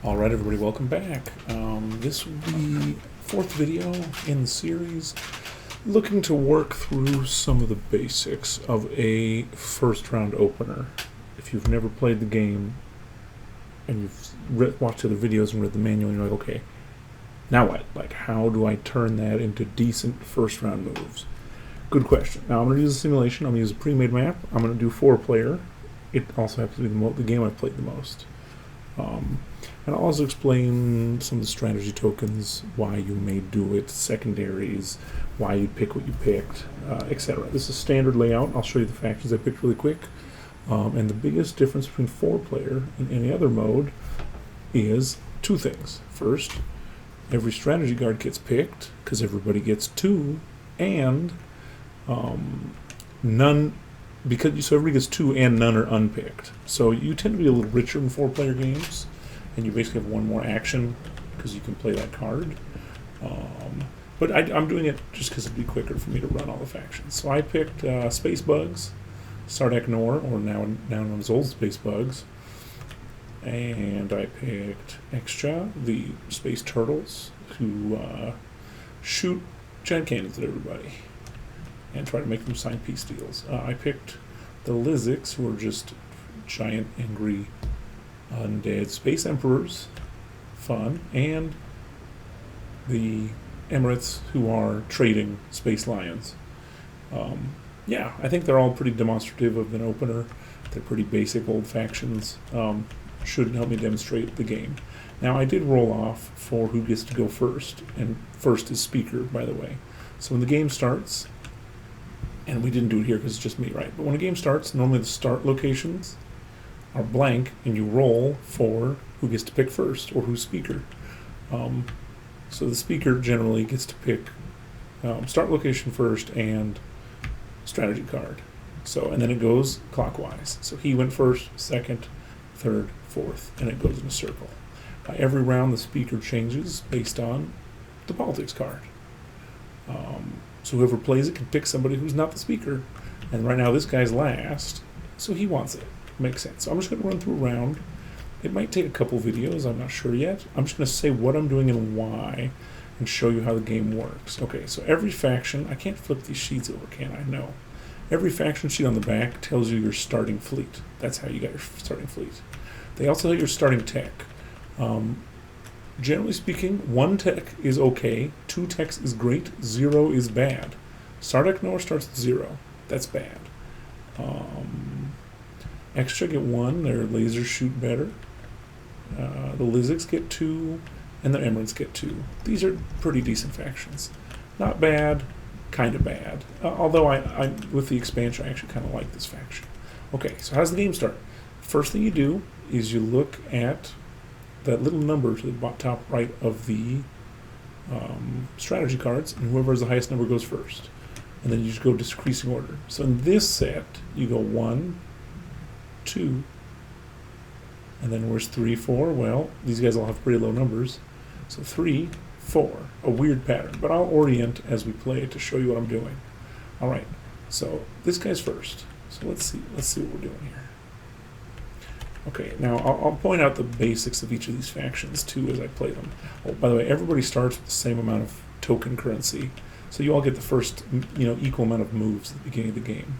Alright everybody, welcome back. This will be fourth video in the series, looking to work through some of the basics of a first round opener. If you've never played the game and you've watched other videos and read the manual and you're like, okay, now what? Like, how do I turn that into decent first round moves? Good question. Now I'm going to use a simulation. I'm going to use a pre-made map. I'm going to do 4-player. It also happens to be the game I've played the most. And I'll also explain some of the strategy tokens, why you may do it, secondaries, why you pick what you picked, etc. This is standard layout. I'll show you the factions I picked really quick. And the biggest difference between 4-player and any other mode is two things. First, every strategy card gets picked, because everybody gets 2, and none, so everybody gets 2 and none are unpicked. So you tend to be a little richer in 4-player games, and you basically have one more action because you can play that card. But I'm doing it just because it'd be quicker for me to run all the factions. So I picked Space Bugs, Sardac or now known as Old Space Bugs, and I picked Extra, the Space Turtles, who shoot giant cannons at everybody and try to make them sign peace deals. I picked the Lizics, who are just giant, angry, undead space emperors, fun, and the Emirates, who are trading space lions. Yeah, I think they're all pretty demonstrative of an opener. They're pretty basic old factions. Should help me demonstrate the game. Now, I did roll off for who gets to go first, and first is speaker, by the way. So when the game starts, and we didn't do it here because it's just me, right? But when a game starts, normally the start locations are blank, and you roll for who gets to pick first, or who's speaker. So the speaker generally gets to pick start location first and strategy card. So, and then it goes clockwise. So he went first, second, third, fourth, and it goes in a circle. Every round the speaker changes based on the politics card. So whoever plays it can pick somebody who's not the speaker. And right now this guy's last, so he wants it. Makes sense. So I'm just going to run through a round. It might take a couple videos, I'm not sure yet. I'm just going to say what I'm doing and why, and show you how the game works. Okay, so every faction, I can't flip these sheets over, can I? No. Every faction sheet on the back tells you your starting fleet. That's how you got your starting fleet. They also tell you your starting tech. Generally speaking, 1 tech is okay, 2 techs is great, 0 is bad. Sardac starts at 0. That's bad. Extra get 1, their lasers shoot better. The Lizics get 2, and the Emirates get 2. These are pretty decent factions. Not bad, kind of bad. Although I with the expansion, I actually kind of like this faction. Okay, so how's the game start? First thing you do is you look at that little number to the top right of the strategy cards, and whoever has the highest number goes first. And then you just go decreasing order. So in this set, you go 1, 2, and then where's 3, 4? Well, these guys all have pretty low numbers. So 3, 4, a weird pattern, but I'll orient as we play to show you what I'm doing. All right, so this guy's first. So let's see what we're doing here. Okay, now I'll point out the basics of each of these factions too as I play them. Oh, by the way, everybody starts with the same amount of token currency, so you all get the first, equal amount of moves at the beginning of the game.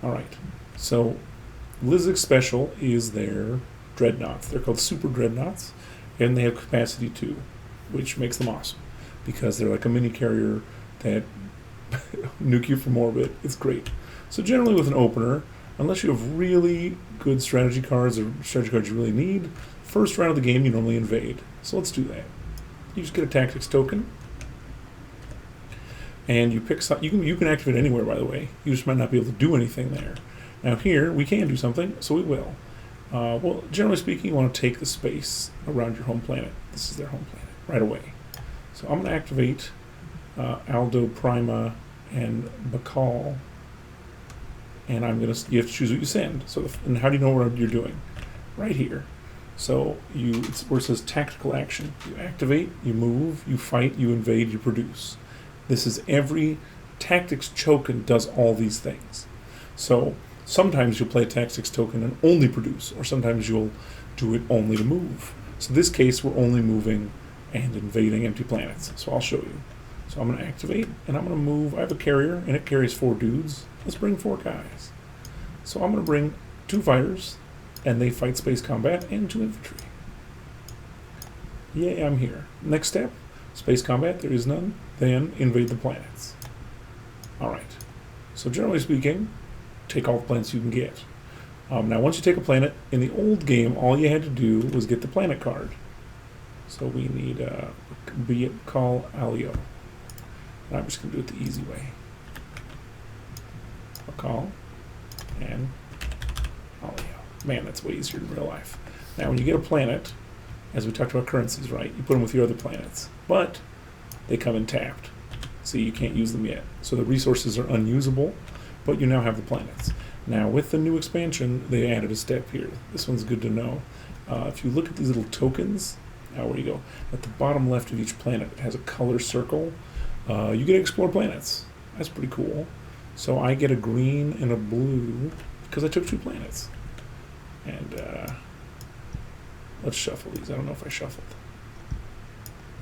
All right, so Lizic Special is their dreadnoughts. They're called Super Dreadnoughts, and they have capacity 2, which makes them awesome because they're like a mini carrier that nuke you from orbit. It's great. So generally with an opener, unless you have really good strategy cards or strategy cards you really need, first round of the game you normally invade. So let's do that. You just get a tactics token, and you pick some. You can activate anywhere, by the way. You just might not be able to do anything there. Now here we can do something, so we will. Well, generally speaking, you want to take the space around your home planet. This is their home planet right away. So I'm going to activate Aldo, Prima, and Bakal. And you have to choose what you send. So, and how do you know what you're doing? Right here. So it's where it says tactical action. You activate, you move, you fight, you invade, you produce. This is every tactics token does all these things. So sometimes you'll play a tactics token and only produce, or sometimes you'll do it only to move. So in this case, we're only moving and invading empty planets. So I'll show you. So I'm going to activate, and I'm going to move. I have a carrier, and it carries 4 dudes. Let's bring 4 guys. So I'm going to bring 2 fighters, and they fight space combat, and 2 infantry. Yeah, I'm here. Next step, space combat, there is none. Then invade the planets. Alright. So generally speaking, take all the planets you can get. Now once you take a planet, in the old game, all you had to do was get the planet card. So we need call Alio. And I'm just going to do it the easy way. I'll call and Alio. Man, that's way easier in real life. Now when you get a planet, as we talked about currencies, right? You put them with your other planets. But they come in tapped. So you can't use them yet. So the resources are unusable, but you now have the planets. Now with the new expansion, they added a step here. This one's good to know. If you look at these little tokens, now where you go, at the bottom left of each planet, it has a color circle. You get to explore planets. That's pretty cool. So I get a green and a blue because I took 2 planets. And let's shuffle these. I don't know if I shuffled.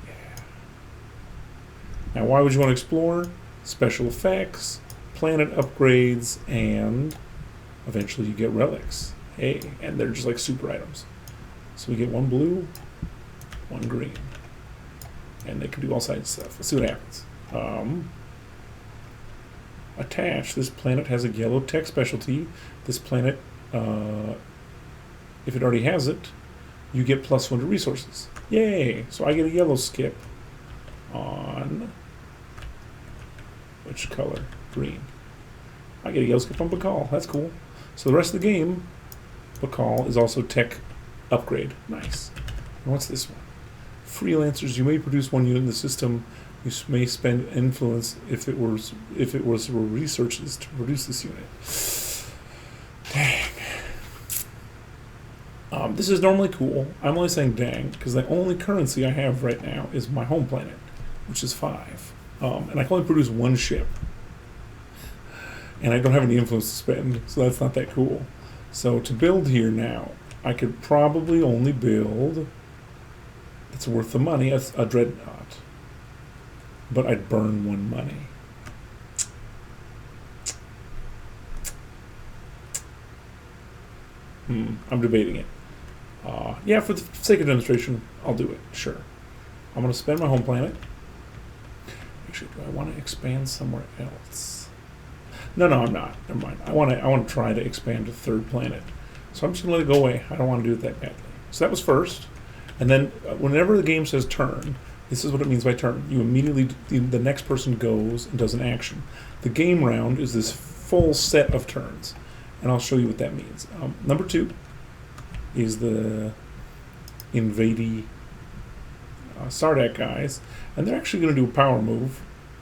Yeah. Now why would you want to explore? Special effects, planet upgrades, and eventually you get relics. Hey, and they're just like super items. So we get 1 blue, 1 green. And they can do all sides of stuff. Let's see what happens. Attach. This planet has a yellow tech specialty. This planet, if it already has it, you get +1 to resources. Yay! So I get a yellow skip on which color? Green. I get a yellow skip on Bakal. That's cool. So the rest of the game, Bakal is also tech upgrade. Nice. And what's this one? Freelancers. You may produce 1 unit in the system. You may spend influence if it were researches to produce this unit. Dang. This is normally cool. I'm only saying dang because the only currency I have right now is my home planet, which is 5. And I can only produce 1 ship. And I don't have any influence to spend, so that's not that cool. So to build here now, I could probably only build, it's worth the money, a dreadnought. But I'd burn 1 money. I'm debating it. Yeah, for the sake of demonstration, I'll do it, sure. I'm going to spend my home planet. Actually, do I want to expand somewhere else? No, I'm not. Never mind. I want to try to expand to 3rd planet. So I'm just going to let it go away. I don't want to do it that badly. So that was first. And then whenever the game says turn, this is what it means by turn. You immediately, the next person goes and does an action. The game round is this full set of turns. And I'll show you what that means. Number 2 is the invadey Sardac guys. And they're actually going to do a power move.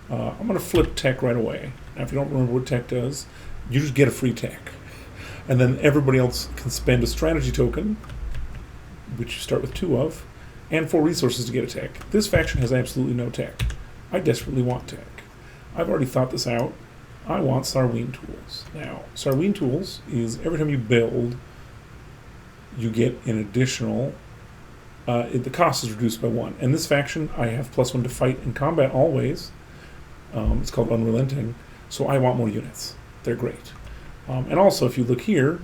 I'm going to flip tech right away. Now, if you don't remember what tech does, you just get a free tech. And then everybody else can spend a strategy token, which you start with 2 of, and 4 resources to get a tech. This faction has absolutely no tech. I desperately want tech. I've already thought this out. I want Sarween tools. Now, Sarween tools is every time you build, you get an additional, the cost is reduced by 1. And this faction, I have +1 to fight in combat always. It's called Unrelenting. So I want more units. They're great. And also, if you look here,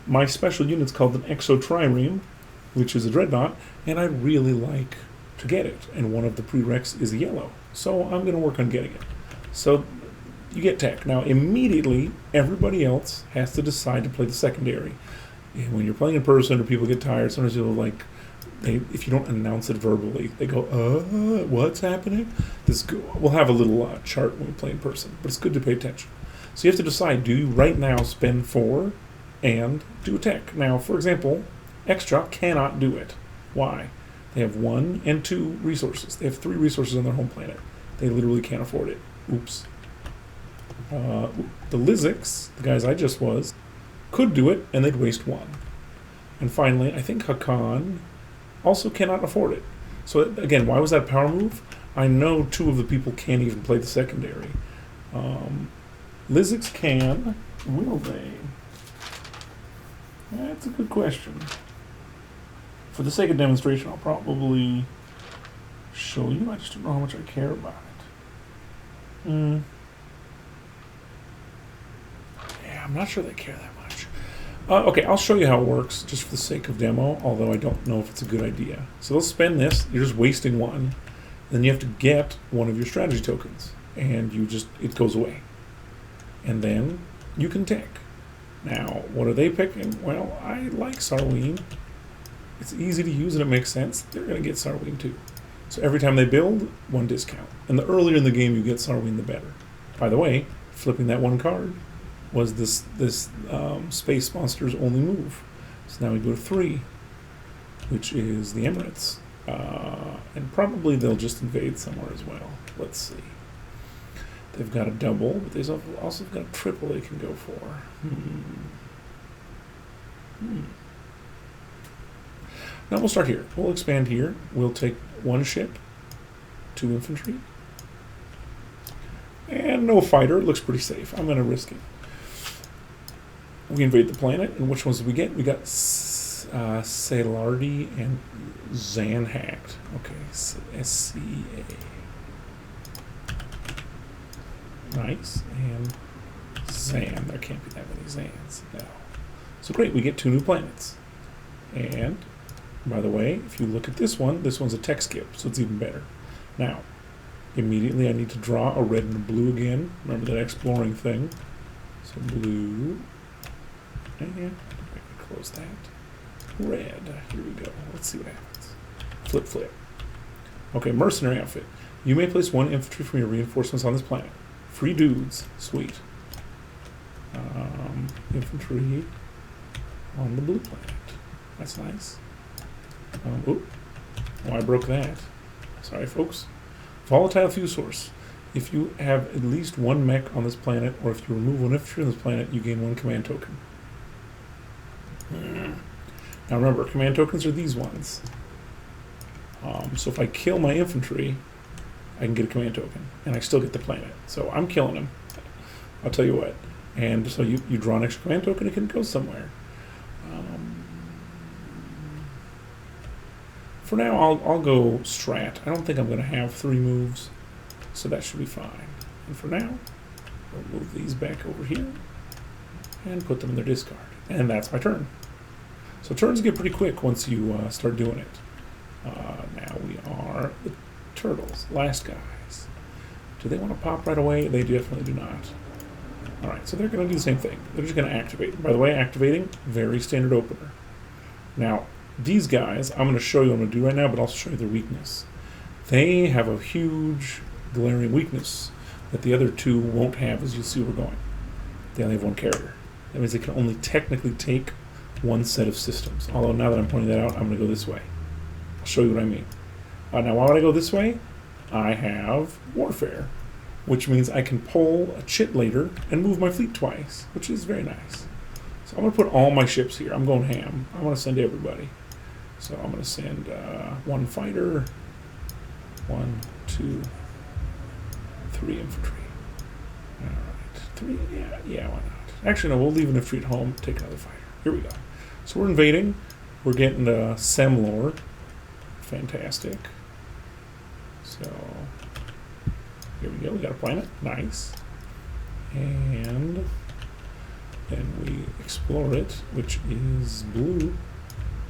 my special unit's called an Exo-Trireme, which is a dreadnought, and I'd really like to get it. And one of the prereqs is yellow. So I'm going to work on getting it. So you get tech. Now, immediately, everybody else has to decide to play the secondary. And when you're playing in person or people get tired, sometimes you'll like, if you don't announce it verbally, they go, what's happening? We'll have a little chart when we play in person, but it's good to pay attention. So you have to decide, do you right now spend 4 and do a tech? Now, for example, Extra cannot do it. Why? They have 1 and 2 resources. They have 3 resources on their home planet. They literally can't afford it. Oops. The Lizics, the guys I just was, could do it, and they'd waste 1. And finally, I think Hakan also cannot afford it. So again, why was that power move? I know 2 of the people can't even play the secondary. Lizics can. Will they? That's a good question. For the sake of demonstration, I'll probably show you. I just don't know how much I care about it. Yeah, I'm not sure they care that much. Okay, I'll show you how it works just for the sake of demo, although I don't know if it's a good idea. So they'll spend this. You're just wasting one. Then you have to get one of your strategy tokens, and it goes away. And then you can tick. Now, what are they picking? Well, I like Sarween. It's easy to use and it makes sense. They're going to get Sarween too. So every time they build, one discount. And the earlier in the game you get Sarween, the better. By the way, flipping that one card was this Space Monster's only move. So now we go to 3, which is the Emirates. And probably they'll just invade somewhere as well. Let's see. They've got a double, but they've also got a triple they can go for. Now we'll start here. We'll expand here. We'll take 1 ship, 2 infantry, and no fighter. It looks pretty safe. I'm going to risk it. We invade the planet, and which ones did we get? We got Salardi and Zanhact. Okay, SCA. Nice. And Zan. There can't be that many Zans. No. So great, we get 2 new planets. And, by the way, if you look at this one's a tech skip, so it's even better. Now, immediately I need to draw a red and a blue again. Remember that exploring thing. So blue. And close that. Red. Here we go. Let's see what happens. Flip, flip. Okay, mercenary outfit. You may place 1 infantry from your reinforcements on this planet. Free dudes. Sweet. Infantry on the blue planet. That's nice. Oh, I broke that. Sorry, folks. Volatile fuel source. If you have at least 1 mech on this planet, or if you remove 1 infantry on this planet, you gain 1 command token. Now remember, command tokens are these ones. So if I kill my infantry, I can get a command token, and I still get the planet. So I'm killing them. I'll tell you what. And so you draw an extra command token, it can go somewhere. For now, I'll go strat. I don't think I'm going to have 3 moves, so that should be fine. And for now, we'll move these back over here and put them in their discard. And that's my turn. So turns get pretty quick once you start doing it. Now we are the turtles, last guys. Do they want to pop right away? They definitely do not. Alright, so they're going to do the same thing. They're just going to activate. By the way, activating, very standard opener. Now, these guys, I'm going to show you what I'm going to do right now, but also show you their weakness. They have a huge glaring weakness that the other 2 won't have, as you'll see where we're going. They only have 1 carrier. That means they can only technically take 1 set of systems. Although now that I'm pointing that out, I'm going to go this way. I'll show you what I mean. Now, why would I go this way? I have warfare, which means I can pull a chit later and move my fleet twice, which is very nice. So I'm going to put all my ships here. I'm going ham. I want to send everybody. So I'm going to send 1 fighter, 1, 2, 3 infantry. All right, 3. Yeah, why not? Actually, no. We'll leave an infantry at home. Take another fighter. Here we go. So we're invading. We're getting Semlor. Fantastic. So here we go. We got a planet. Nice. And then we explore it, which is blue.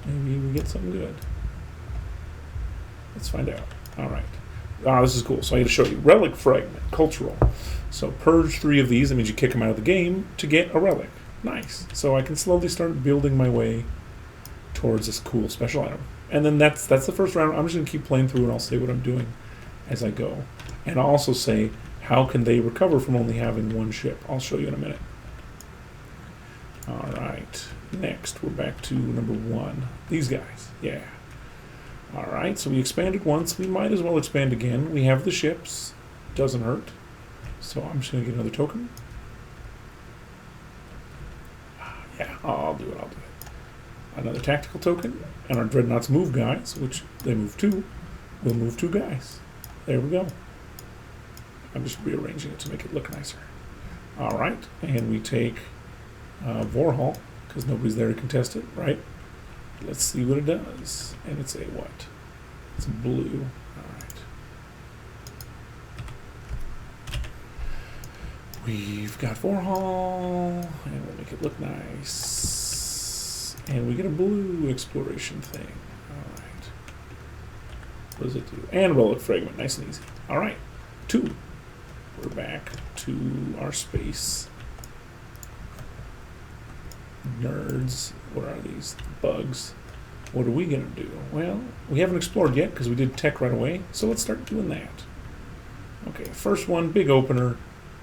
Maybe we get something good. Let's find out. All right. This is cool. So I need to show you. Relic Fragment. Cultural. So purge 3 of these. That means you kick them out of the game to get a relic. Nice. So I can slowly start building my way towards this cool special item. And then that's the first round. I'm just going to keep playing through, and I'll say what I'm doing as I go. And I'll also say, how can they recover from only having 1 ship? I'll show you in a minute. All right. Next, we're back to number 1. These guys. Yeah. All right. So we expanded once. We might as well expand again. We have the ships. Doesn't hurt. So I'm just going to get another token. Yeah, I'll do it. Another tactical token. And our Dreadnoughts move guys, which they move 2. We'll move 2 guys. There we go. I'm just rearranging it to make it look nicer. All right. And we take Vorhal, because nobody's there to contest it, right? Let's see what it does. And it's a what? It's a blue. Alright. We've got 4 hull, and we'll make it look nice. And we get a blue exploration thing. Alright. What does it do? And relic fragment, nice and easy. Alright, 2. We're back to our space. Nerds. What are these? Bugs. What are we going to do? Well, we haven't explored yet because we did tech right away, so let's start doing that. Okay, first one, big opener.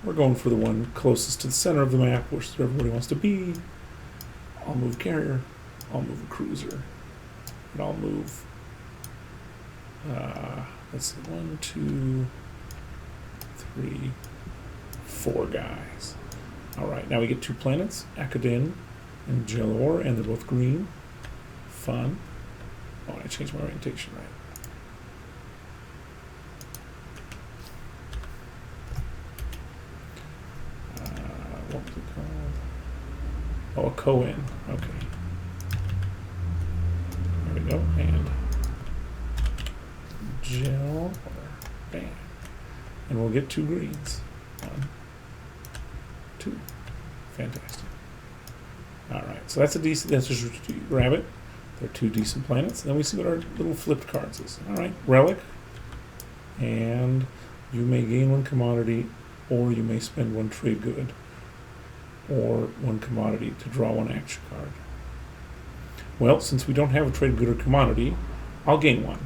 We're going for the one closest to the center of the map, which is where everybody wants to be. I'll move carrier. I'll move a cruiser. And I'll move... let's see, 1, 2, 3, 4 guys. Alright, now we get 2 planets, Akadin and Jelor, and they're both green. Fun. Oh, I changed my orientation, right? What was it called? Oh, a Cohen. Okay. There we go. And Gel. Bam. And we'll get 2 greens. 1, 2. Fantastic. Alright, so that's a decent, that's just grab it. They're 2 decent planets. And then we see what our little flipped cards is. Alright, relic. And you may gain 1 commodity, or you may spend 1 trade good, or 1 commodity to draw 1 action card. Well, since we don't have a trade good or commodity, I'll gain 1.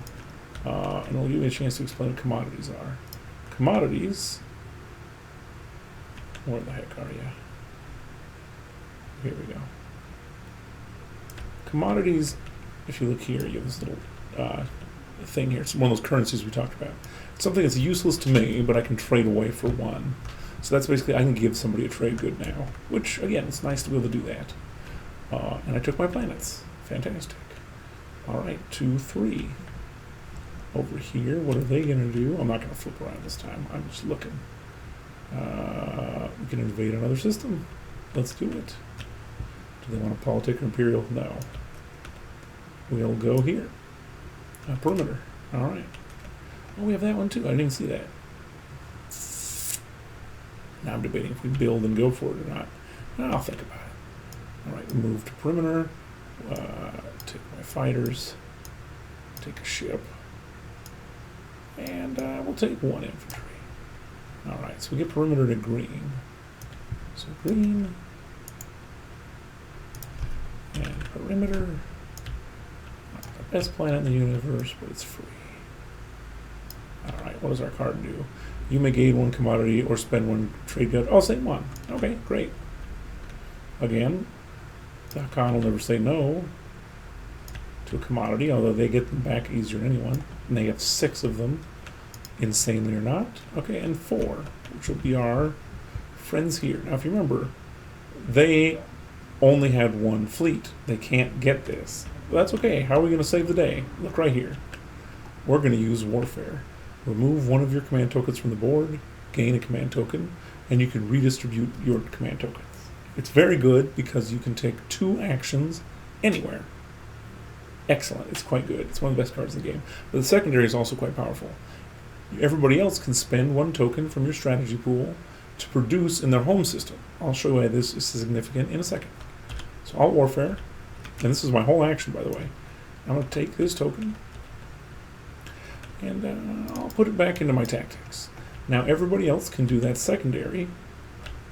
And it'll give me a chance to explain what commodities are. Commodities, where the heck are you? Here we go. Commodities, if you look here, you have this little thing here. It's one of those currencies we talked about. It's something that's useless to me, but I can trade away for 1. So that's basically, I can give somebody a trade good now, which, again, it's nice to be able to do that. And I took my planets. Fantastic. All right, 2, 3. Over here, what are they going to do? I'm not going to flip around this time. I'm just looking. We can invade another system. Let's do it. Do they want a politic or imperial? No. We'll go here. Perimeter. All right. Oh, we have that one too. I didn't even see that. Now I'm debating if we build and go for it or not. I'll think about it. All right, move to perimeter. Take my fighters. Take a ship. And we'll take 1 infantry. All right, so we get perimeter to green. So green. And perimeter. Not the best planet in the universe, but it's free. All right, what does our card do? You may gain 1 commodity or spend 1 trade good. Oh, say 1. Okay, great. Again, the Khan will never say no to a commodity, although they get them back easier than anyone. And they have 6 of them, insanely or not. Okay, and 4, which will be our friends here. Now, if you remember, they only had 1 fleet. They can't get this. But that's okay. How are we going to save the day? Look right here. We're going to use warfare. Remove 1 of your command tokens from the board, gain a command token, and you can redistribute your command tokens. It's very good because you can take 2 actions anywhere. Excellent. It's quite good. It's one of the best cards in the game. But the secondary is also quite powerful. Everybody else can spend 1 token from your strategy pool to produce in their home system. I'll show you why this is significant in a second. So I'll warfare, and this is my whole action, by the way. I'm going to take this token, and I'll put it back into my tactics. Now everybody else can do that secondary,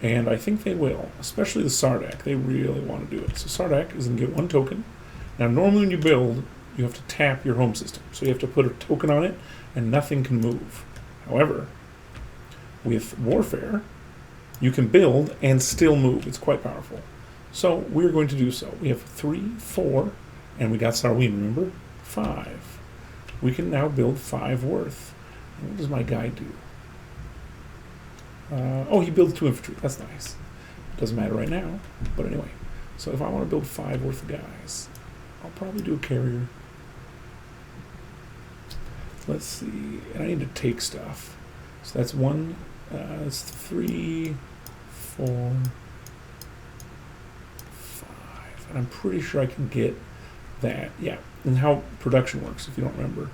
and I think they will, especially the Sardac. They really want to do it. So Sardac is going to get 1 token. Now normally when you build, you have to tap your home system. So you have to put a token on it, and nothing can move. However, with warfare, you can build and still move. It's quite powerful. So we're going to do so. We have 3, 4, and we got Sarween, remember? 5. We can now build 5 worth. And what does my guy do? Oh, he builds 2 infantry. That's nice. Doesn't matter right now, but anyway. So if I want to build 5 worth of guys, I'll probably do a carrier. Let's see. And I need to take stuff. So that's 1, that's 3, 4, 5. And I'm pretty sure I can get that, yeah, and how production works, if you don't remember.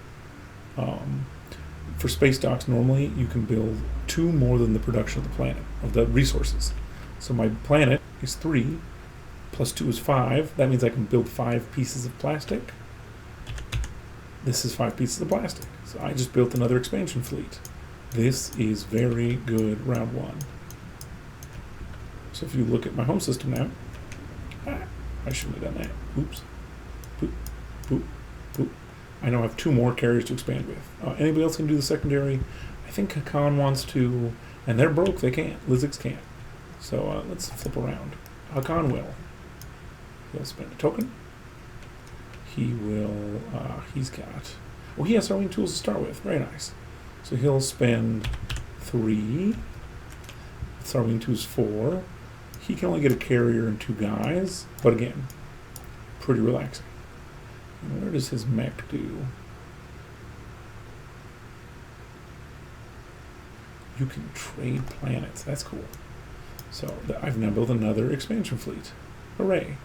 For space docks, normally you can build 2 more than the production of the planet, of the resources. So my planet is 3, plus 2 is 5. That means I can build 5 pieces of plastic. This is 5 pieces of plastic. So I just built another expansion fleet. This is very good round 1. So if you look at my home system now, I shouldn't have done that. Oops. Boop, boop, boop. I now have 2 more carriers to expand with. Anybody else can do the secondary? I think Hakan wants to, and they're broke, they can't. Lizix can't. So let's flip around. Hakan will. He'll spend a token. He will, he's got, well, he has throwing tools to start with. Very nice. So he'll spend 3. Throwing tools 4. He can only get a carrier and 2 guys, but again, pretty relaxing. And where does his mech do? You can trade planets. That's cool. So I've now built another expansion fleet. Hooray.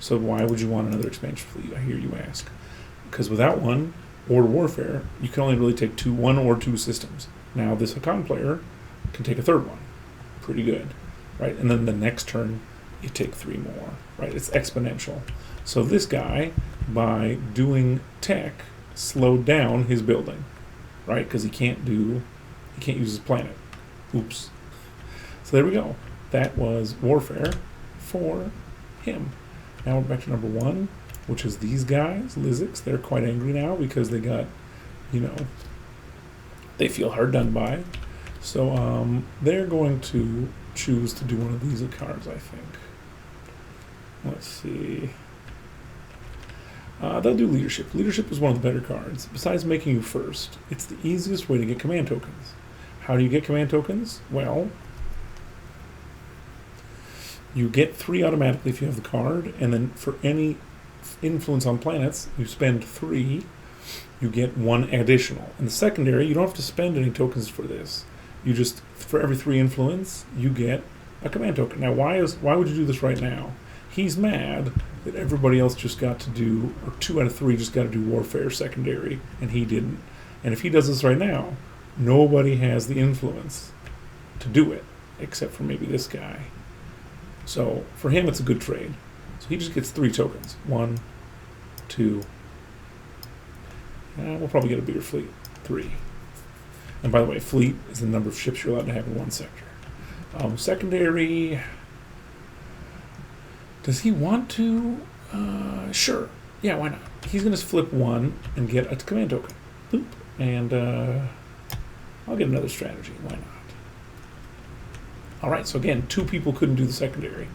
So why would you want another expansion fleet, I hear you ask? Because without one, or warfare, you can only really take 1 or 2 systems. Now this Hakan player can take a 3rd one. Pretty good, right? And then the next turn, you take 3 more, right? It's exponential. So this guy, by doing tech, slowed down his building, right? Because he can't use his planet. Oops. So there we go. That was warfare for him. Now we're back to number 1, which is these guys, Lizix. They're quite angry now because they got, they feel hard done by. So they're going to choose to do one of these cards, I think. Let's see. They'll do leadership. Leadership is one of the better cards. Besides making you first, it's the easiest way to get command tokens. How do you get command tokens? Well, you get 3 automatically if you have the card, and then for any influence on planets, you spend 3, you get 1 additional. In the secondary, you don't have to spend any tokens for this. You just, for every 3 influence, you get a command token. Now, why would you do this right now? He's mad that everybody else just got to do, or 2 out of 3 just got to do warfare secondary, and he didn't. And if he does this right now, nobody has the influence to do it, except for maybe this guy. So for him, it's a good trade. So he just gets 3 tokens. 1, 2. We'll probably get a bigger fleet. 3. And by the way, fleet is the number of ships you're allowed to have in one sector. Secondary. Does he want to? Sure. Yeah, why not? He's going to flip 1 and get a command token. Boop. And I'll get another strategy. Why not? All right, so again, 2 people couldn't do the secondary.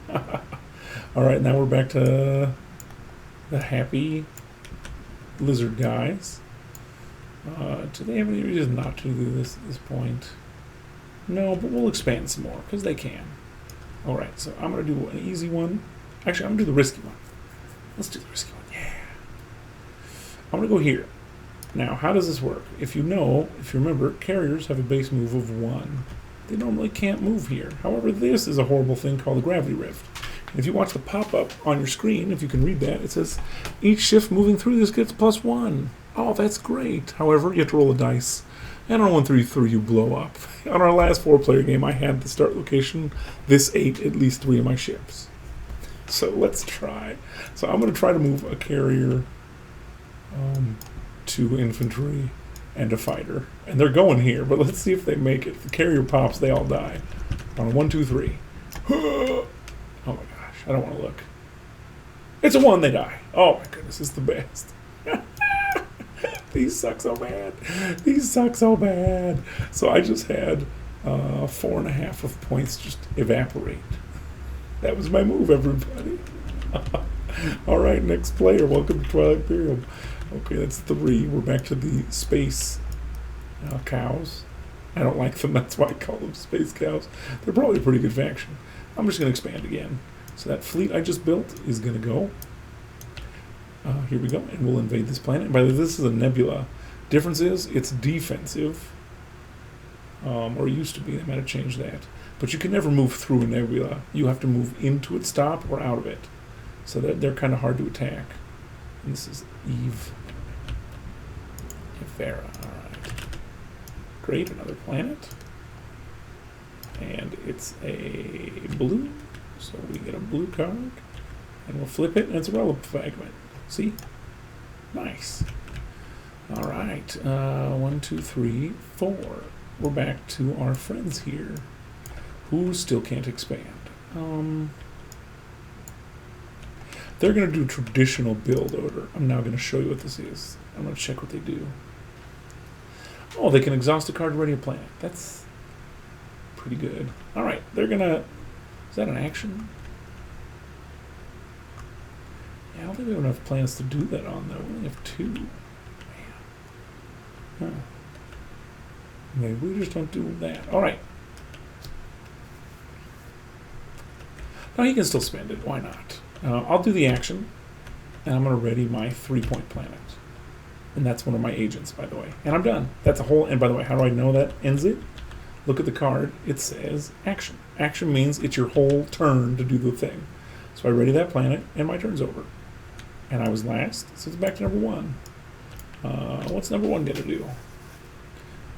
All right, now we're back to the happy lizard guys. Do they have any reason not to do this at this point? No, but we'll expand some more, because they can. All right, so I'm going to do an easy one. Actually, I'm going to do the risky one. Let's do the risky one, yeah. I'm going to go here. Now, how does this work? If you remember, carriers have a base move of 1. They normally can't move here. However, this is a horrible thing called the gravity rift. And if you watch the pop-up on your screen, if you can read that, it says, each shift moving through this gets +1. Oh, that's great. However, you have to roll a dice. And on 1 through you blow up. On our last 4-player game, I had the start location. This ate at least 3 of my ships. So let's try. So I'm going to try to move a carrier, 2 infantry, and a fighter. And they're going here, but let's see if they make it. If the carrier pops, they all die. On 1, 2, 3. Oh my gosh, I don't want to look. It's a 1, they die. Oh my goodness, it's the best. These suck so bad. These suck so bad. So I just had 4.5 of points just evaporate. That was my move, everybody. All right, next player. Welcome to Twilight Imperium. Okay, that's 3. We're back to the space cows. I don't like them. That's why I call them space cows. They're probably a pretty good faction. I'm just going to expand again. So that fleet I just built is going to go. Here we go, and we'll invade this planet. And by the way, this is a nebula. Difference is it's defensive, or it used to be. They might have changed that. But you can never move through a nebula. You have to move into its top or out of it. So they're kind of hard to attack. And this is Eve. Evera, alright. Great, another planet. And it's a blue, so we get a blue card. And we'll flip it, and it's a relic fragment. See? Nice. Alright, 1, 2, 3, 4. We're back to our friends here, who still can't expand. They're going to do traditional build order. I'm now going to show you what this is. I'm going to check what they do. Oh, they can exhaust a card ready a planet. That's pretty good. Alright, they're going to... Is that an action? Yeah, I don't think we have enough planets to do that on, though. We only have 2. Man. Huh. Maybe we just don't do that. Alright. No, he can still spend it. Why not? I'll do the action, and I'm going to ready my 3-point planet. And that's one of my agents, by the way. And I'm done. That's a whole... And by the way, how do I know that ends it? Look at the card. It says action. Action means it's your whole turn to do the thing. So I ready that planet, and my turn's over. And I was last, so it's back to number 1. What's number 1 going to do?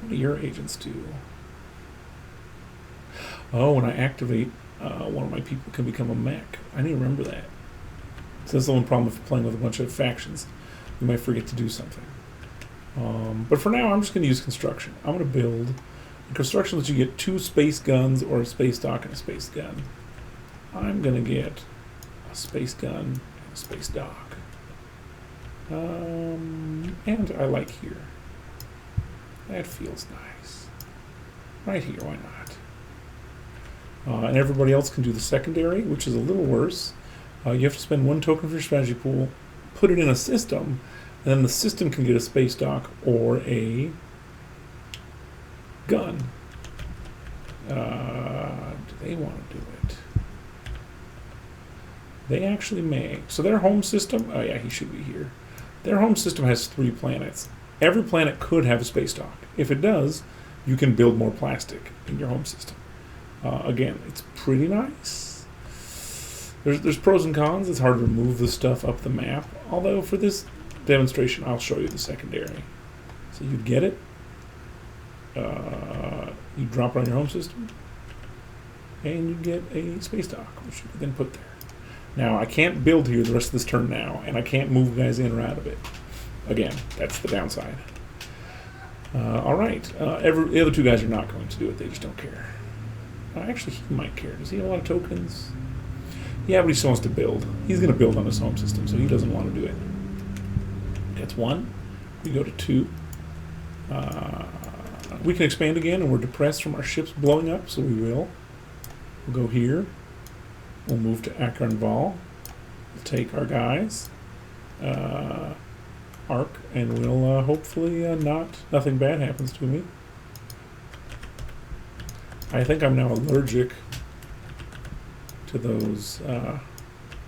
What do your agents do? Oh, when I activate, one of my people can become a mech. I need to remember that. So that's the one problem with playing with a bunch of factions. You might forget to do something. But for now, I'm just going to use construction. I'm going to build... In construction lets you get 2 space guns or a space dock and a space gun. I'm going to get a space gun and a space dock. And I like here. That feels nice. Right here, why not? And everybody else can do the secondary, which is a little worse. You have to spend 1 token for your strategy pool, put it in a system, and then the system can get a space dock or a gun. Do they want to do it? They actually may. So their home system, oh yeah, he should be here. Their home system has 3 planets. Every planet could have a space dock. If it does, you can build more plastic in your home system. Again, it's pretty nice. There's pros and cons. It's hard to move the stuff up the map. Although for this demonstration, I'll show you the secondary. So you get it. You drop it on your home system. And you get a space dock, which you can then put there. Now, I can't build here the rest of this turn now, and I can't move guys in or out of it. Again, that's the downside. Alright, the other 2 guys are not going to do it, they just don't care. Actually, he might care. Does he have a lot of tokens? Yeah, but he still wants to build. He's going to build on his home system, so he doesn't want to do it. That's 1. We go to 2. We can expand again, and we're depressed from our ships blowing up, so we will. We'll go here. We'll move to Acheronval. We'll take our guys. Arc, and we'll hopefully nothing bad happens to me. I think I'm now allergic to those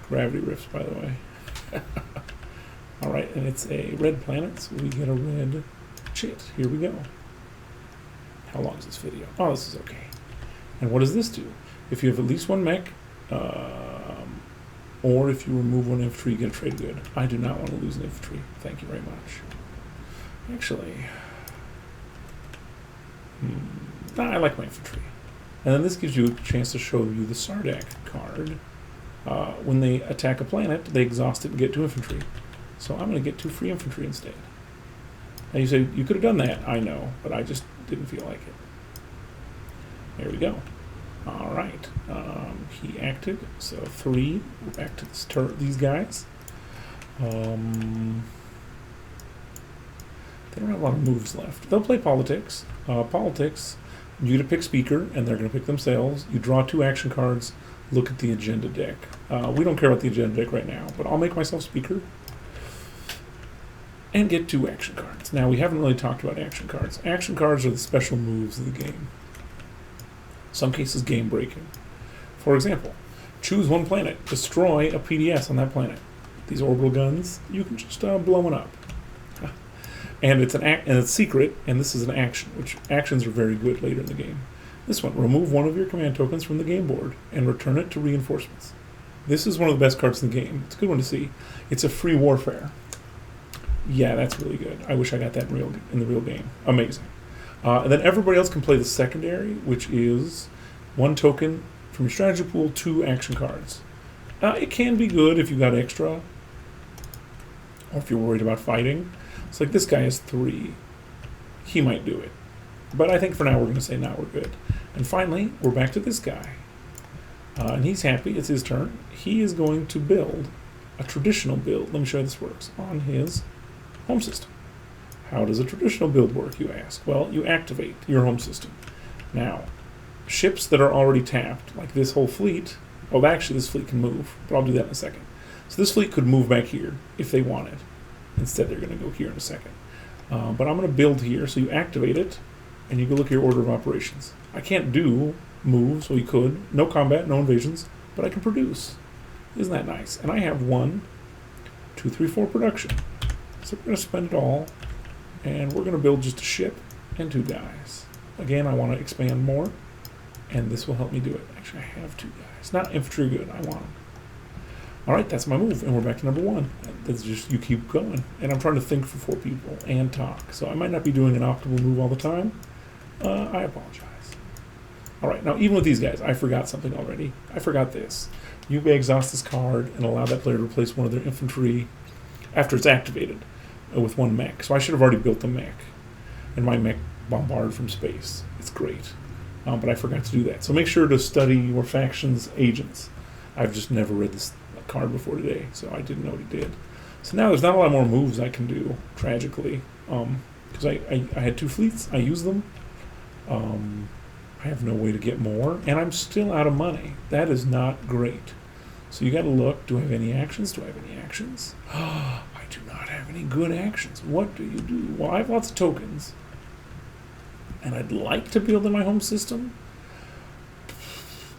gravity rifts, by the way. Alright, and it's a red planet, so we get a red chit. Here we go. How long is this video? Oh, this is okay. And what does this do? If you have at least 1 mech, or if you remove 1 infantry, you get a trade good. I do not want to lose an infantry. Thank you very much. Actually, I like my infantry. And then this gives you a chance to show you the Sardac card. When they attack a planet, they exhaust it and get 2 infantry. So I'm going to get 2 free infantry instead. Now you say, you could have done that. I know, but I just didn't feel like it. There we go. Alright. He acted, so 3. We're back to these guys. They don't have a lot of moves left. They'll play politics. Politics, you get to pick speaker, and they're going to pick themselves. You draw 2 action cards. Look at the agenda deck. We don't care about the agenda deck right now, but I'll make myself speaker. And get 2 action cards. Now, we haven't really talked about action cards. Action cards are the special moves of the game. Some cases, game breaking. For example, choose 1 planet. Destroy a PDS on that planet. These orbital guns, you can just blow it up. And it's secret, and this is an action, which actions are very good later in the game. This one, remove 1 of your command tokens from the game board and return it to reinforcements. This is one of the best cards in the game. It's a good one to see. It's a free warfare. Yeah, that's really good. I wish I got that in the real game. Amazing. And then everybody else can play the secondary, which is 1 token from your strategy pool, 2 action cards. It can be good if you got extra, or if you're worried about fighting. It's like this guy has 3. He might do it. But I think for now we're going to say, no, we're good. And finally, we're back to this guy. And he's happy. It's his turn. He is going to build a traditional build. Let me show you how this works on his home system. How does a traditional build work, you ask? Well, you activate your home system. Now, ships that are already tapped, like this whole fleet, well, actually this fleet can move, but I'll do that in a second. So this fleet could move back here if they wanted. Instead, they're going to go here in a second. But I'm going to build here, so you activate it, and you go look at your order of operations. I can't do moves, so we could. No combat, no invasions, but I can produce. Isn't that nice? And I have 1, 2, 3, 4 production. So we're going to spend it all, and we're going to build just a ship and 2 guys. Again, I want to expand more, and this will help me do it. Actually, I have 2 guys. Not infantry good, I want them. Alright, that's my move, and we're back to number 1. That's just, you keep going. And I'm trying to think for 4 people and talk. So I might not be doing an optimal move all the time. I apologize. Alright, now even with these guys, I forgot something already. I forgot this. You may exhaust this card and allow that player to replace one of their infantry after it's activated with 1 mech. So I should have already built the mech. And my mech bombarded from space. It's great. But I forgot to do that. So make sure to study your faction's agents. I've just never read this card before today, so I didn't know what he did. So now there's not a lot more moves I can do, tragically. Because I had 2 fleets. I used them. I have no way to get more, and I'm still out of money. That is not great. So you got to look, do I have any actions? Do I have any actions? I do not have any good actions. What do you do? Well, I have lots of tokens, and I'd like to build in my home system,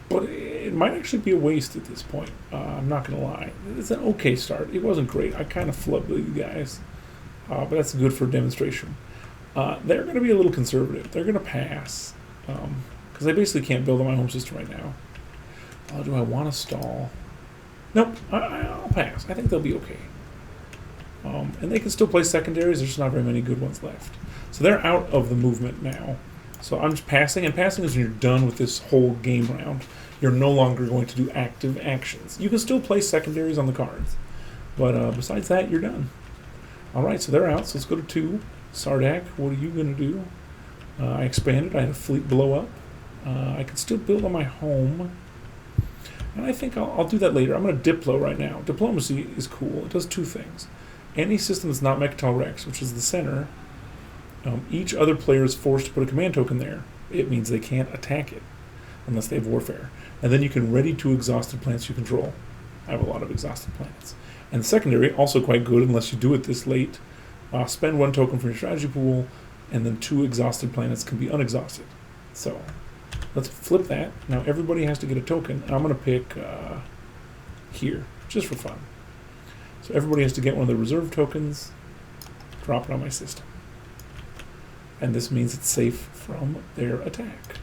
but it might actually be a waste at this point. I'm not going to lie. It's an okay start. It wasn't great. I kind of flubbed you guys, but that's good for demonstration. They're going to be a little conservative. They're going to pass. Because I basically can't build on my home system right now. Oh, do I want to stall? Nope, I'll pass. I think they'll be okay. And they can still play secondaries. There's just not very many good ones left. So they're out of the movement now. So I'm just passing, and passing is when you're done with this whole game round. You're no longer going to do active actions. You can still play secondaries on the cards. But besides that, you're done. Alright, so they're out. So let's go to 2. Sardac, what are you going to do? I expanded. I had a fleet blow up. I could still build on my home. And I think I'll do that later. I'm going to Diplo right now. Diplomacy is cool. It does 2 things. Any system that's not Mechatol Rex, which is the center, each other player is forced to put a command token there. It means they can't attack it unless they have warfare. And then you can ready to exhausted planets you control. I have a lot of exhausted planets. And the secondary, also quite good unless you do it this late. Spend 1 token from your strategy pool, and then 2 exhausted planets can be unexhausted. So let's flip that. Now everybody has to get a token, and I'm going to pick here, just for fun. So everybody has to get one of the reserve tokens, drop it on my system. And this means it's safe from their attack.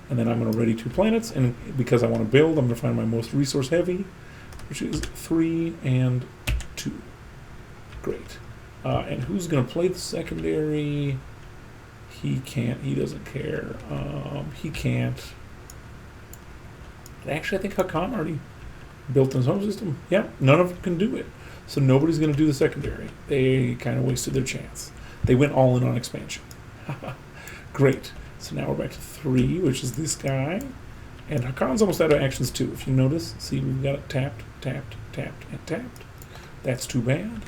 And then I'm going to ready 2 planets, and because I want to build, I'm going to find my most resource heavy, which is 3 and 2. Great. And who's going to play the secondary? He can't. He doesn't care. He can't. Actually, I think Hakan already built his home system. Yeah, none of them can do it. So nobody's going to do the secondary. They kind of wasted their chance. They went all in on expansion. Great. So now we're back to 3, which is this guy. And Hakan's almost out of actions too. If you notice, see, we've got it tapped, tapped, tapped, and tapped. That's too bad.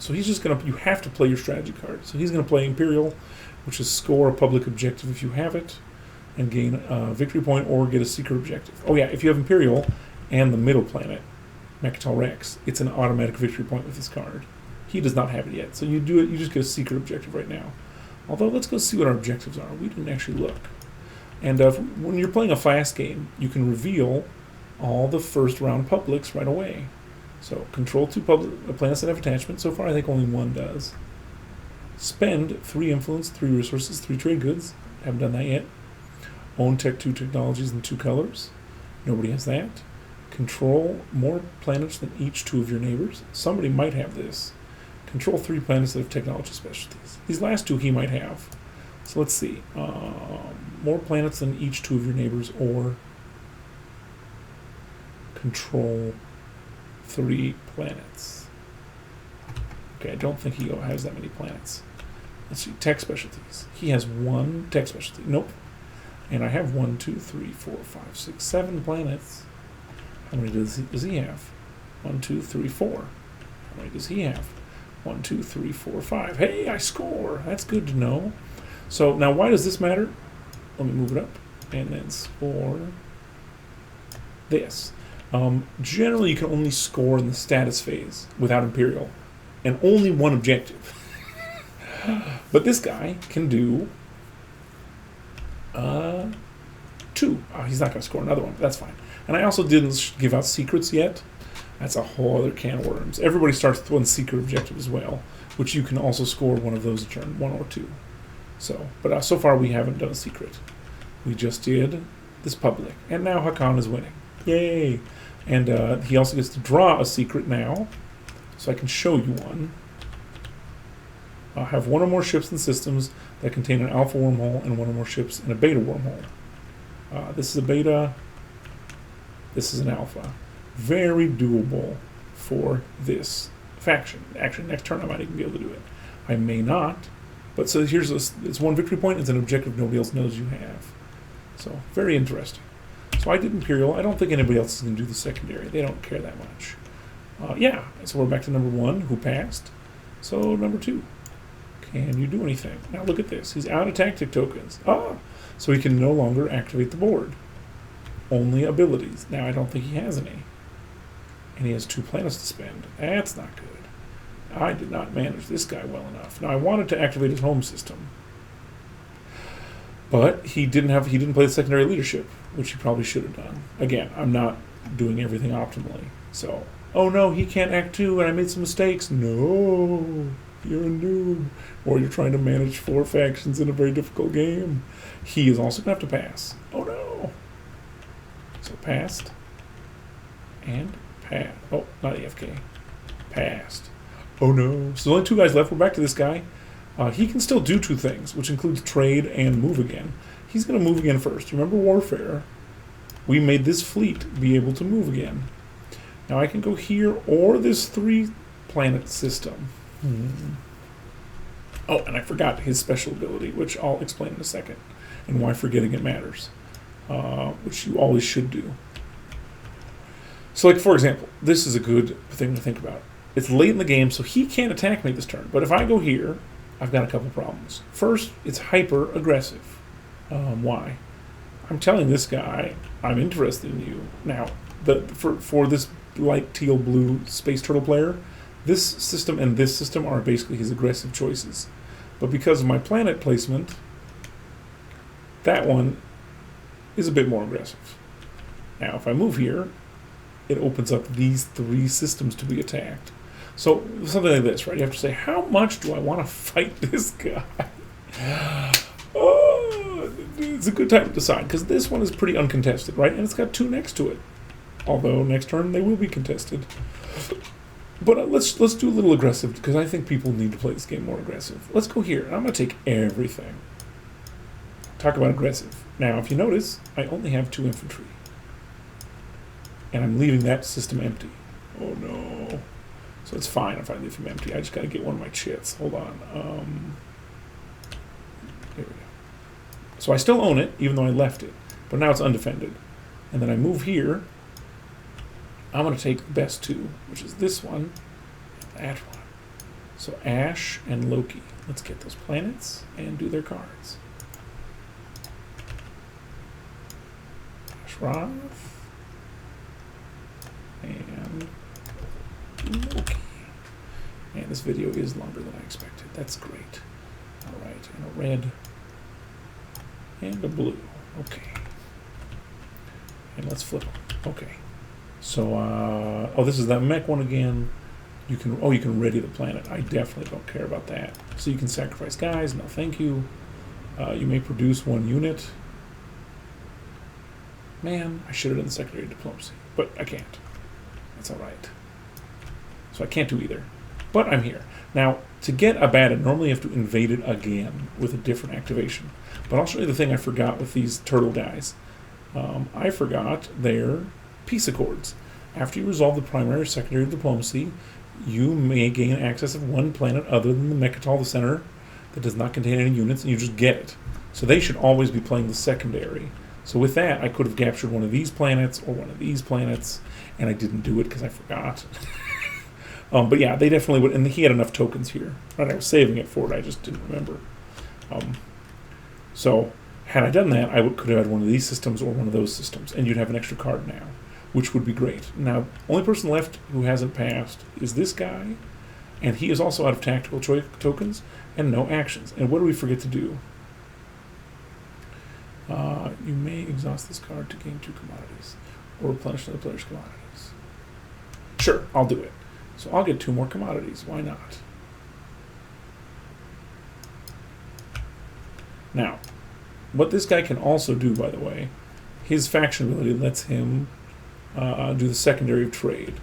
So he's just going to, you have to play your strategy card. So he's going to play Imperial, which is score a public objective if you have it, and gain a victory point or get a secret objective. Oh yeah, if you have Imperial and the middle planet, Mechatol Rex, it's an automatic victory point with this card. He does not have it yet. So you do it, you just get a secret objective right now. Although, let's go see what our objectives are. We didn't actually look. And when you're playing a fast game, you can reveal all the first round publics right away. So control 2 planets that have attachment. So far I think only 1 does. Spend 3 influence, 3 resources, 3 trade goods. Haven't done that yet. Own Tech 2 technologies in 2 colors. Nobody has that. Control more planets than each two of your neighbors. Somebody might have this. Control 3 planets that have technology specialties. These last two he might have. So let's see. More planets than each two of your neighbors, or control 3 planets. Okay, I don't think he has that many planets. Let's see. Tech specialties. He has 1 tech specialty. Nope. And I have 1, 2, 3, 4, 5, 6, 7 planets. How many does he have? 1, 2, 3, 4. How many does he have? 1, 2, 3, 4, 5. Hey, I score. That's good to know. So now why does this matter? Let me move it up. And then score this. Generally, you can only score in the status phase without Imperial. And only 1 objective. But this guy can do 2. Oh, he's not going to score another one, but that's fine. And I also didn't give out secrets yet. That's a whole other can of worms. Everybody starts with 1 secret objective as well, which you can also score one of those a turn, 1 or 2. So, but so far we haven't done a secret. We just did this public, and now Hakan is winning. Yay! And he also gets to draw a secret now, so I can show you one. I'll have 1 or more ships and systems that contain an alpha wormhole, and 1 or more ships in a beta wormhole. This is a beta. This is an alpha. Very doable for this faction. Actually, next turn I might even be able to do it. I may not, but so here's it's 1 victory point. It's an objective nobody else knows you have. So very interesting. So I did Imperial. I don't think anybody else is going to do the secondary. They don't care that much. Yeah, so we're back to number 1, who passed. So number 2. Can you do anything? Now look at this. He's out of tactic tokens. So he can no longer activate the board. Only abilities. Now I don't think he has any. And he has 2 planets to spend. That's not good. I did not manage this guy well enough. Now I wanted to activate his home system. But he didn't play the secondary leadership, which he probably should have done. Again, I'm not doing everything optimally. So, oh no, he can't act 2 and I made some mistakes. No. You're a noob. Or you're trying to manage 4 factions in a very difficult game. He is also going to have to pass. Oh no. So passed. And passed. Oh, not AFK. Passed. Oh no. So there's only 2 guys left. We're back to this guy. He can still do 2 things, which includes trade and move again. He's going to move again first. Remember Warfare? We made this fleet be able to move again. Now I can go here or this 3-planet system. Oh, and I forgot his special ability, which I'll explain in a second, and why forgetting it matters, which you always should do. So, like, for example, this is a good thing to think about. It's late in the game, so he can't attack me this turn. But if I go here, I've got a couple problems. First, it's hyper-aggressive. Why? I'm telling this guy, I'm interested in you. Now, for this light teal blue space turtle player, this system and this system are basically his aggressive choices. But because of my planet placement, that one is a bit more aggressive. Now, if I move here, it opens up these 3 systems to be attacked. So, something like this, right? You have to say, how much do I want to fight this guy? Oh, it's a good time to decide, because this one is pretty uncontested, right? And it's got 2 next to it. Although, next turn, they will be contested. But let's do a little aggressive, because I think people need to play this game more aggressive. Let's go here. I'm going to take everything. Talk about aggressive. Now, if you notice, I only have 2 infantry. And I'm leaving that system empty. Oh, no. So it's fine if I leave him empty. I just got to get one of my chits. Hold on. Here we go. So I still own it, even though I left it. But now it's undefended. And then I move here. I'm going to take the best 2, which is this one and that one. So Ash and Loki. Let's get those planets and do their cards. Ashrath and Loki. And this video is longer than I expected. That's great. All right, and a red and a blue. Okay. And let's flip them. Okay. So, oh, this is that mech one again. You can ready the planet. I definitely don't care about that. So you can sacrifice guys. No, thank you. You may produce 1 unit. Man, I should have done the secondary diplomacy, but I can't. That's all right. So I can't do either. But I'm here. Now, to get abated, normally you have to invade it again with a different activation. But I'll show you the thing I forgot with these turtle guys. I forgot their peace accords. After you resolve the primary or secondary diplomacy, you may gain access of one planet other than the Mechatol, the center, that does not contain any units, and you just get it. So they should always be playing the secondary. So with that, I could have captured one of these planets or one of these planets, and I didn't do it because I forgot. But yeah, they definitely would, and he had enough tokens here. Right, I was saving it for it, I just didn't remember. So had I done that, I could have had one of these systems or one of those systems, and you'd have an extra card now, which would be great. Now, only person left who hasn't passed is this guy, and he is also out of tactical tokens and no actions. And what do we forget to do? You may exhaust this card to gain 2 commodities, or replenish another player's commodities. Sure, I'll do it. So I'll get 2 more commodities. Why not? Now, what this guy can also do, by the way, his faction ability lets him do the secondary of trade,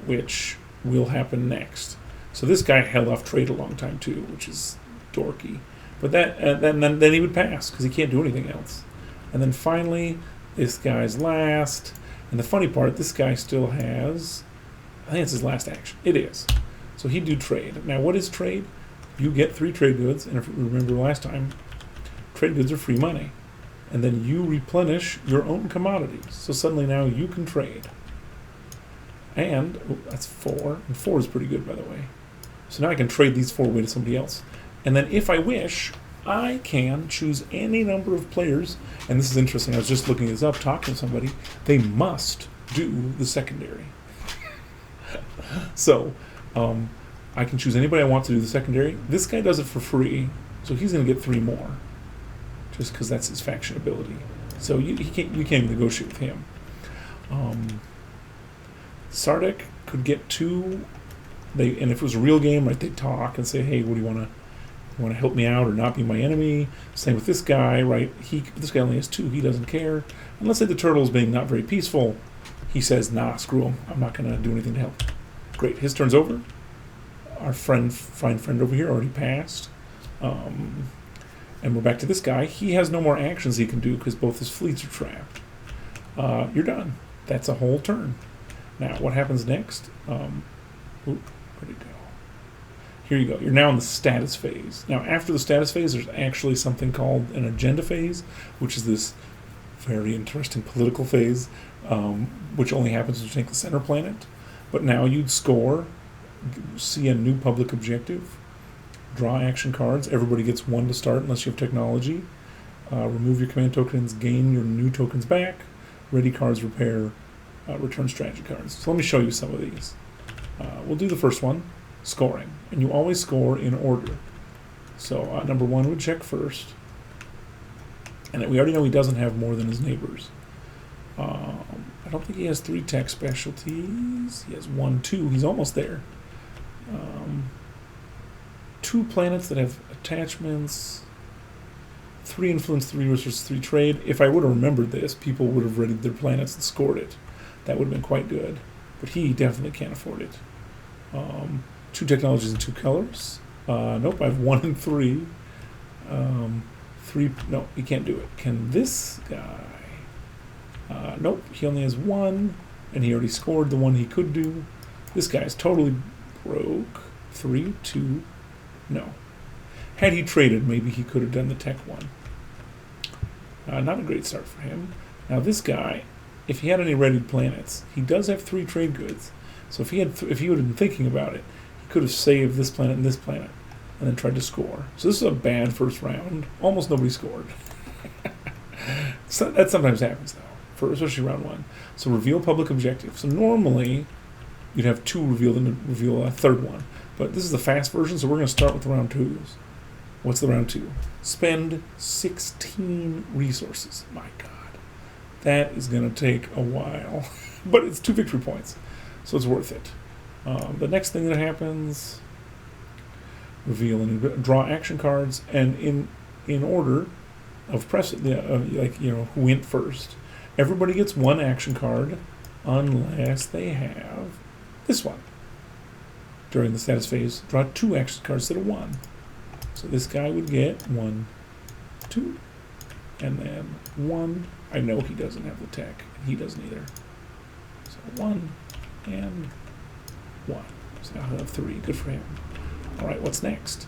which will happen next. So this guy held off trade a long time too, which is dorky. But then he would pass because he can't do anything else. And then finally, this guy's last. And the funny part, this guy still has, I think it's his last action. It is. So he'd do trade. Now, what is trade? You get 3 trade goods, and if you remember last time, trade goods are free money. And then you replenish your own commodities. So suddenly now you can trade. And, that's 4. And 4 is pretty good, by the way. So now I can trade these 4 away to somebody else. And then if I wish, I can choose any number of players. And this is interesting. I was just looking this up, talking to somebody. They must do the secondary. So, I can choose anybody I want to do the secondary. This guy does it for free, so he's going to get 3 more, just because that's his faction ability. So you can't negotiate with him. Sardac could get 2. And if it was a real game, right, they'd talk and say, "Hey, what do you want to? You want to help me out or not be my enemy?" Same with this guy, right? This guy only has 2. He doesn't care. And let's say the turtle's being not very peaceful. He says, "Nah, screw him. I'm not going to do anything to help." Great. His turn's over. Our fine friend over here already passed. And we're back to this guy. He has no more actions he can do because both his fleets are trapped. You're done. That's a whole turn. Now, what happens next? Where'd it go? Here you go. You're now in the status phase. Now, after the status phase, there's actually something called an agenda phase, which is this very interesting political phase, which only happens when you take the center planet. But now you'd score, see a new public objective, draw action cards. Everybody gets 1 to start unless you have technology. Remove your command tokens, gain your new tokens back. Ready cards, repair, return strategy cards. So let me show you some of these. We'll do the first one, scoring. And you always score in order. So number 1 would check first. And we already know he doesn't have more than his neighbors. I don't think he has 3 tech specialties. He has 1, 2. He's almost there. 2 planets that have attachments. 3 influence, 3 resources, 3 trade. If I would have remembered this, people would have readied their planets and scored it. That would have been quite good. But he definitely can't afford it. 2 technologies and 2 colors. Nope, I have 1 and 3. 3, no, he can't do it. Can this guy? Nope, he only has 1, and he already scored the one he could do. This guy's totally broke. 3, 2, no. Had he traded, maybe he could have done the tech one. Not a great start for him. Now this guy, if he had any readied planets, he does have 3 trade goods. So if he would have been thinking about it, he could have saved this planet and this planet, and then tried to score. So this is a bad first round. Almost nobody scored. So that sometimes happens though, especially round 1. So reveal public objective. So normally you'd have 2 revealed and reveal a third one. But this is the fast version, so we're going to start with the round 2s. What's the round 2? Spend 16 resources. My God. That is going to take a while. But it's 2 victory points, so it's worth it. The next thing that happens, reveal and draw action cards, and in order of who went first. everybody gets one action card unless they have this one. During the status phase, draw 2 action cards instead of 1. So this guy would get 1, 2, and then 1. I know he doesn't have the tech, and he doesn't either. So 1 and 1. So now he'll have 3. Good for him. Alright, what's next?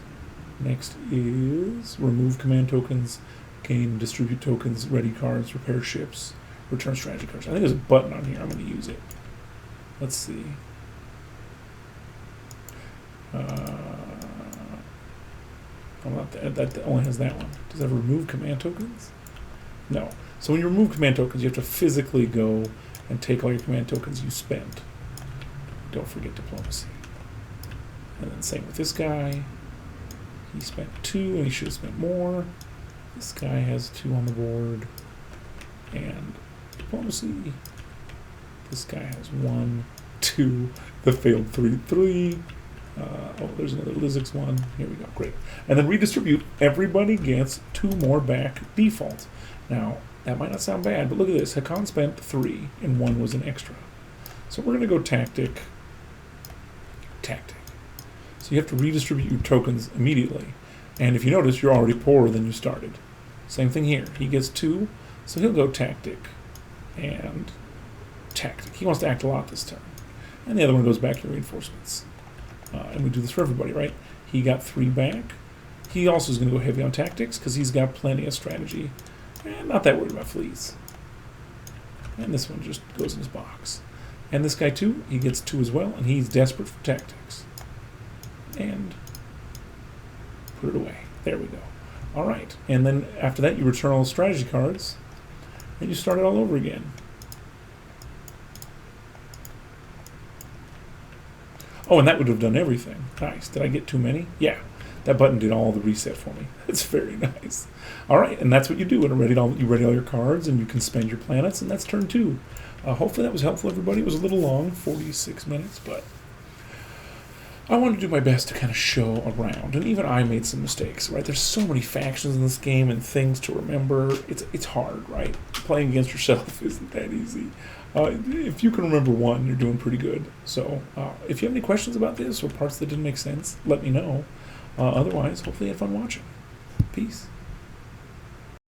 Next is remove command tokens, gain distribute tokens, ready cards, repair ships, return strategy cards. I think there's a button on here. I'm going to use it. Let's see. That only has that one. Does that remove command tokens? No. So when you remove command tokens, you have to physically go and take all your command tokens you spent. Don't forget diplomacy. And then same with this guy. He spent 2, and he should have spent more. This guy has 2 on the board. And diplomacy. This guy has 1, 2. The failed 3, 3. Oh, there's another Lizix one. Here we go. Great. And then redistribute. Everybody gets 2 more back default. Now, that might not sound bad, but look at this. Hakan spent 3, and 1 was an extra. So we're going to go tactic. Tactic. So you have to redistribute your tokens immediately. And if you notice, you're already poorer than you started. Same thing here. He gets 2, so he'll go tactic and tactic. He wants to act a lot this turn. And the other one goes back to reinforcements. And we do this for everybody, right? He got 3 back. He also is going to go heavy on tactics because he's got plenty of strategy. And not that worried about fleas. And this one just goes in his box. And this guy too, he gets 2 as well, and he's desperate for tactics. And put it away. There we go. All right. And then after that, you return all the strategy cards, and you start it all over again. Oh, and that would have done everything. Nice. Did I get too many? Yeah. That button did all the reset for me. That's very nice. All right, and that's what you do. You ready all your cards, and you can spend your planets, and that's turn 2. Hopefully that was helpful, everybody. It was a little long, 46 minutes, but I wanted to do my best to kind of show around, and even I made some mistakes, right? There's so many factions in this game and things to remember. It's hard, right? Playing against yourself isn't that easy. If you can remember one, you're doing pretty good. So if you have any questions about this or parts that didn't make sense, let me know. Otherwise, hopefully you had fun watching. Peace.